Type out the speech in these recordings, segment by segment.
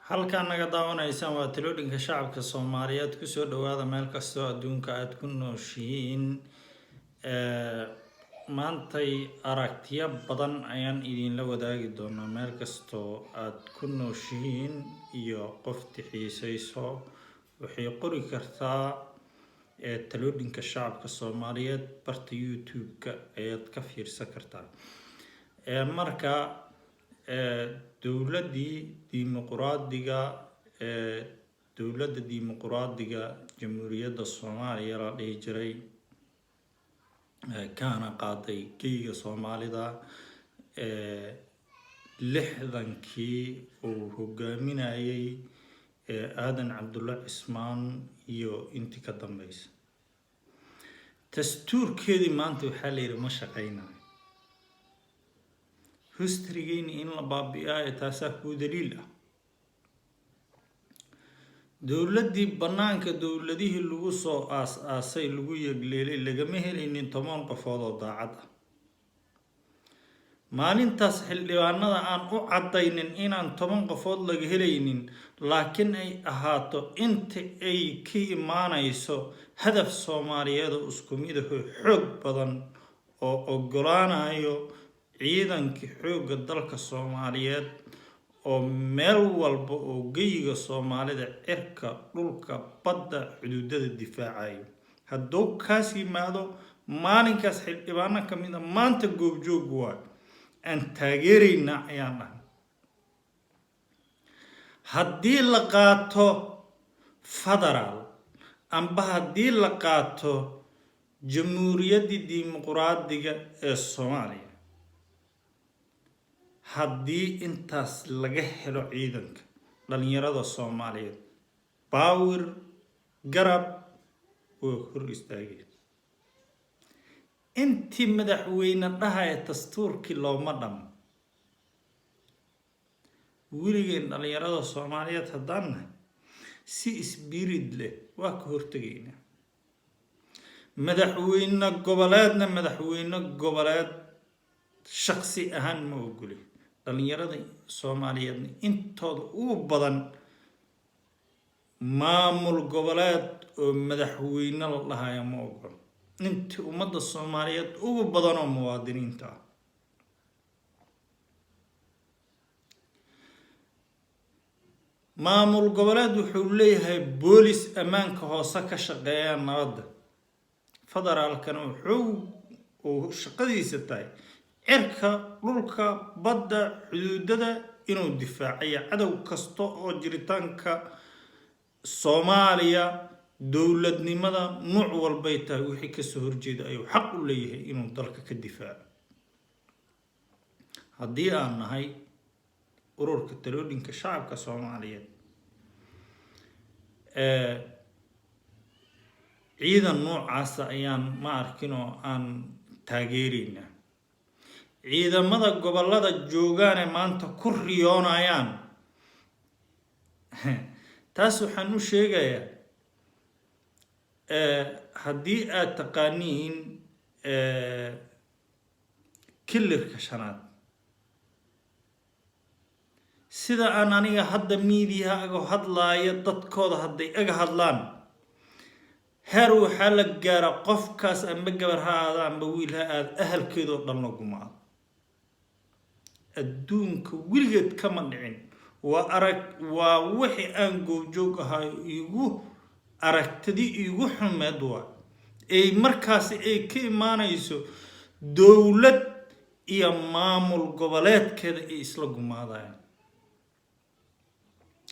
halkaan naga daawanaysaan waa talooyinka shacabka Soomaaliyeed ku soo dhawaada meel kasta oo adduunka aad ku nooshihiin maantay aragtiyo badan ayaan idinla wadaagi doonaa meel kasta oo aad ku nooshihiin iyo qofti xiisayso waxay qori kartaa talooyinka shacabka Soomaaliyeed barta YouTube-ka ayaad ka fiirsan kartaa marka dowladda dimuqraadiga jamhuuriyadda Soomaaliya la dhihi jiray kana qaaday keyga Soomaalida 60kii uu hogaaminayay Aadan Cabdulla Cismaan iyo intii ka dambeysay dastuurkeedii maanta waxaa la yiri ma shaqeynayo historygeeni in la baabi'iyo taasaa ku daliil ah dowladii banaanka dowladihii lagu soo aas-aasay lagu yegleelay lagama helaynin 10 qofood oo daacad ah maalintaas xildhibaanada aan u cadaynin inaan 10 qofood laga helaynin laakiin ay ahaato inta ay ka imaanayso hadaf Soomaaliyeed oo isku mid ah xoog badan oo ogolaanayo ciidankii xoogga dalka Soomaaliyeed oo meel walba oo geyiga Soomaalida cirka dhulka badda xuduudada difaacayo hadduu kaas yimaado maalinkaas xildhibaano kamid ah maanta goobjoog waa aan taageerayna ayaan dhahay haddii la qaato federaal amba haddii la qaato jamhuuriyadda dimuqraadiga ee Soomaaliya haddii intaas laga helo ciidanka dhalinyarada Soomaaliyeed power garab oo hor istaagay intii madaxweyne dhahay dastuurkii looma dhamo wiilgeen dhalinyarada Soomaaliyeed haddana si spirit leh waa ka hortagayna madaxweyne goboleed shakhsi ahaan ma ogoli dhalinyarada Soomaaliyeed intooda ugu badan maamul goboleed oo madaxweyne la dhahayo ma ogol intii ummadda Soomaaliyeed ugu badan oo muwaadiniinta maamul goboleed wuxuu leeyahay boolis ammaanka hoose ka shaqeeya nabadda federaalkana wuxuu shaqadiisa tahay cirka dhulka badda xuduudada inuu difaacayo cadow kasta oo jiritaanka Soomaaliya dowladnimada nooc walba ay tahay wixii ka soo horjeeda ayuu xaq u leeyahay inuu dalka ka difaaco haddii aan nahay ururka talooyinka shacabka Soomaaliyeed ciidan noocaas ayaan ma arkin oo aan taageerayna ciidamada gobolada joogaan ee maanta ku riyoonayaan taas waxaan u sheegayaa haddii aad taqaaniin kilirka shanaad sida aan aniga hadda miidiyaha aga hadlaaya dadkooda hadday aga hadlaan heer waxaa la gaara qofkaas amba gabar ha aada amba wiil ha aad ahalkeedoo dhan la gumaado adduunka wiligeed kama dhicin waa wixii aan goobjoog ahay igu aragtidii igu xumeed waa ay markaas ay ka imaanayso dowlad iyo maamul goboleedkeeda ay isla gumaadayaan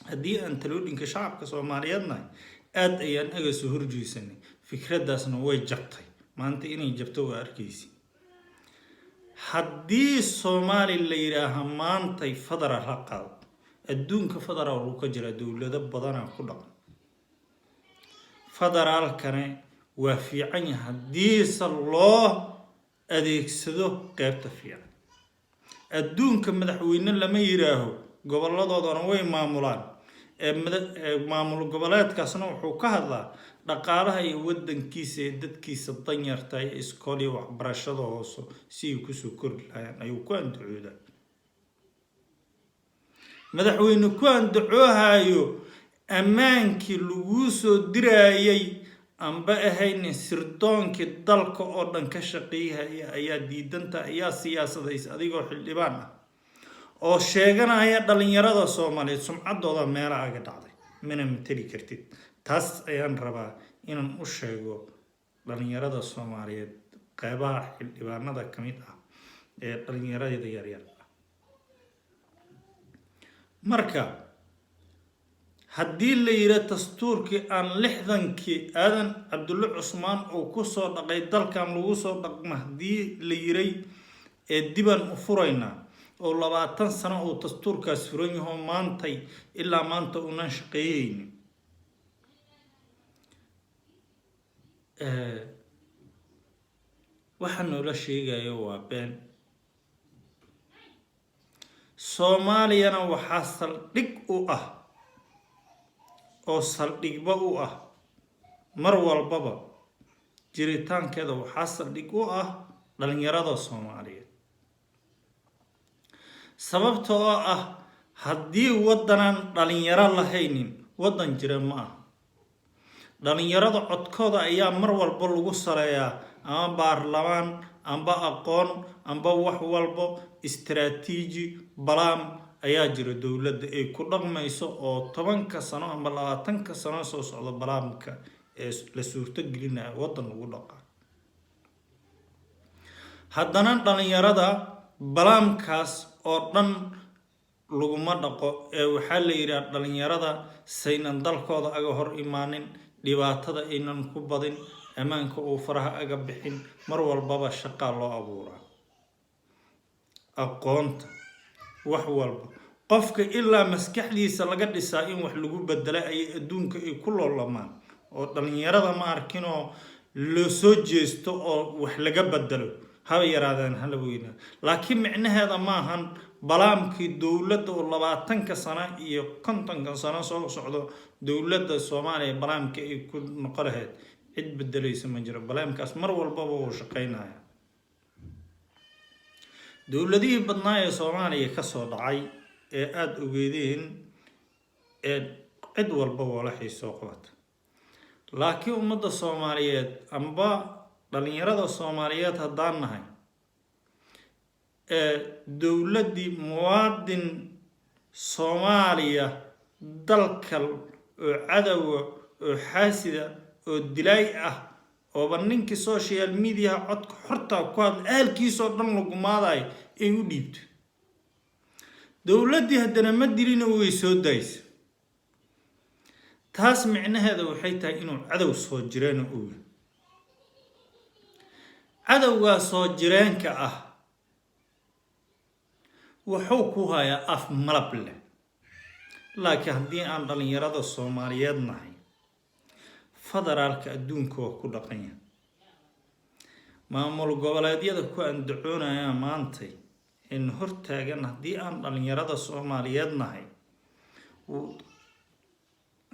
haddii aan talooyinka shacabka Soomaaliyeedna aad ayaan aga soo horjeesanay fikradaasna way jabtay maanta inay jabto waa arkaysi haddii Soomaali la yiraaha maantay federaal ha qaado adduunka federaal uu ka jira dowlado badan ku dhaqan federaalkana waa fiican yahay haddii loo adeegsado qaybta fiican adduunka madaxweyne lama yiraaho goboladoodana way maamulaan maamul goboleedkaasna wuxuu ka hadlaa dhaqaalaha iyo wadankiisa ee dadkiisa danyarta iyo iskool iyo waxbarashada hoose si ay ku soo kordhayaan ayuu ku anducoodaa madaxweyne ku andacoohayo ammaankii lagu soo diraayay amba ahaynin sirdoonkii dalka oo dhan ka shaqeeyaya ayaa diidanta ayaa siyaasadaysa adigoo xildhibaan ah oo sheeganaya dhalinyarada Soomaaliyeed sumcadooda meelaha aga dhacday mana matali kartid taas ayaan rabaa inaan u sheego dhalinyarada Soomaaliyeed qaybaha xildhibaanada kamid ah ee dhalinyarada yaryar marka haddii la yiraahdo dastuurkii aan 60kii aadan Cabdulle Cusmaan oo ku soo dhaqay dalkan lagu soo dhaqma haddii la yiray ee diban u furayna oo 20 sano oo dastuurkaas furan yahay maantay ilaa maanta una shaqeeyeen waxaan la sheegayo waa been Soomaaliyana waxa saldhig u ah oo saldhigba u ah mar walbaba jiritaankeeda waxa saldhig u ah dhalinyarada Soomaaliyeed sababtoo ah haddii wadanan dhalinyaro lahaynin wadan jira ma ah dhalinyarada codkooda ayaa mar walba lagu sareeyaa ama baarlamaan amba aqoon amba wax walba istiraatiiji balaam ayaa jira dawladda ay ku dhaqmayso oo 10 sano ama 20 sano soo socda balaamka ee la suurto gelinayo wadan lagu dhaqaa haddana dhalinyarada balaamkaas oo dhan laguma dhaqo ee waxa la yiraahdaa dhalinyarada saynan dalkooda aga hor imaanin dhibaatada aynan ku badin amaanka oo faraha aga bixin mar walbaba shaqo loo abuuraa aqoonta wax walba qofka ilaa maskaxdiisa laga dhisaa in wax lagu bedelo ay adduunka ay ku loolamaan oo dhalinyarada ma arkin oo loo soo jeesto oo wax laga bedelo haba yaraadaan hala weyna laakiin micnaheeda ma ahan balaamkii dawladda oo 20 sano iyo 50 sano soo socdo dawladda Soomaaliya balaamka ay ku noqonayd cid bedelaysa ma jiro balaamkaas mar walbaba uu shaqeynaya dawladihii badnaa ee Soomaaliya ka soo dhacay ee aad ogeedeen ee cid walba wala xiiso qabata laakiin ummadda Soomaaliyeed amba dhalinyarada Soomaaliyeed haddaan nahay dawladii muwaadin Soomaaliya dalkal oo cadow oo xaasida oo dilay ah oo banninki social media codka xorta ku had aalkiisoo dhan lagu maaday ay u dhiibto dawladii haddana ma dilina way soo daysay taas micnaheedu waxay tahay inuu cadow soo jireen oo cadowga soo jireenka ah wuxuu ku hayaa af malab leh laakiin haddii aan dhalinyarada Soomaaliyeed nahay federaalka adduunka oo ku dhaqanya maamul goboleedyada ku andacoonaya maantay in hortaagan haddii aan dhalinyarada Soomaaliyeed nahay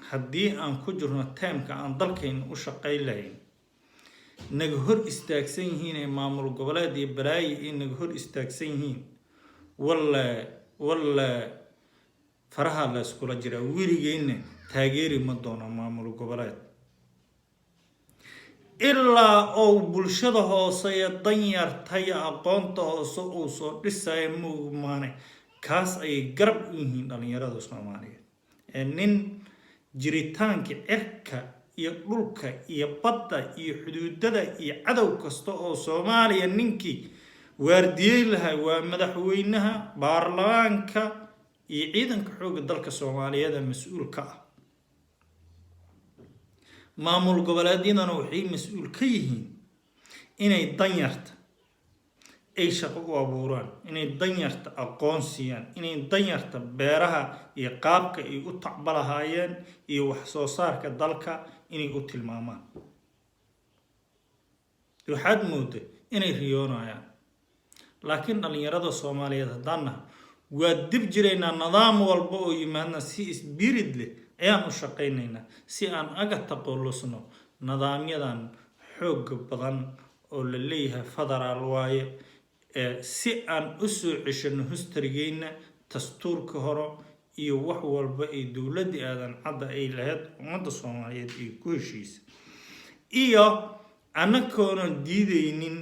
haddii aan ku jirno teemka aan dalkayna u shaqeyn lahayn naga hor istaagsan yihiin maamul goboleed iyo balaayi in naga hor istaagsan yihiin walla faraha la iskula jira wiligeena taageeri ma doono maamul goboleed ilaa oo bulshada hoose ee danyartay aqoonta hoose oo soo dhisay muugmaane kaas ay garab u yihiin dhalinyarada Soomaaliyeed ee nin jiritaanka cirka iyo dhulka iyo badda iyo xuduudada iyo cadow kasta oo Soomaaliya ninkii waardiyay lahaa waa madaxweynaha baarlamaanka iyo ciidanka xoogga dalka Soomaaliyeed mas'uulka ah maamul goboleedyadana waxay mas'uul ka yihiin inay danyarta ay shaqo u abuuraan inay danyarta aqoonsiyaan inay danyarta beeraha iyo qaabka ay u tacbalahaayeen iyo wax soo saarka dalka inay u tilmaamaan waxaad moodaa inay riyoonayaan laakiin dhalinyarada Soomaaliyeed hadana waa dib jireynaa nidaam walba oo yimaadna si spirit leh ayaan u shaqeynaynaa si aan aga taqolusno nidaamyadan xoog badan oo la leeyahay federaal waaye si aan u soo ceshano historygeena dastuurka hore iyo wax walba ay dowladii aadan cadda ay lahayd ummadda Soomaaliyeed ay ku heshiisay iyo anakoona diidaynin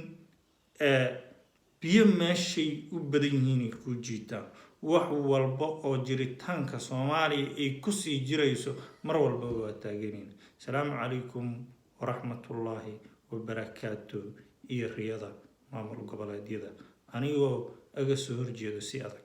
biyo meeshay u badan yihiin ay ku jiitaan wax walba oo jiritaanka Soomaaliya ay ku sii jirayso mar walba waa taageereen. Salaamu calaykum waraxmatullaahi wabarakaatuh iyo riyada maamul goboleedyada anigoo aga soo horjeedo si adag.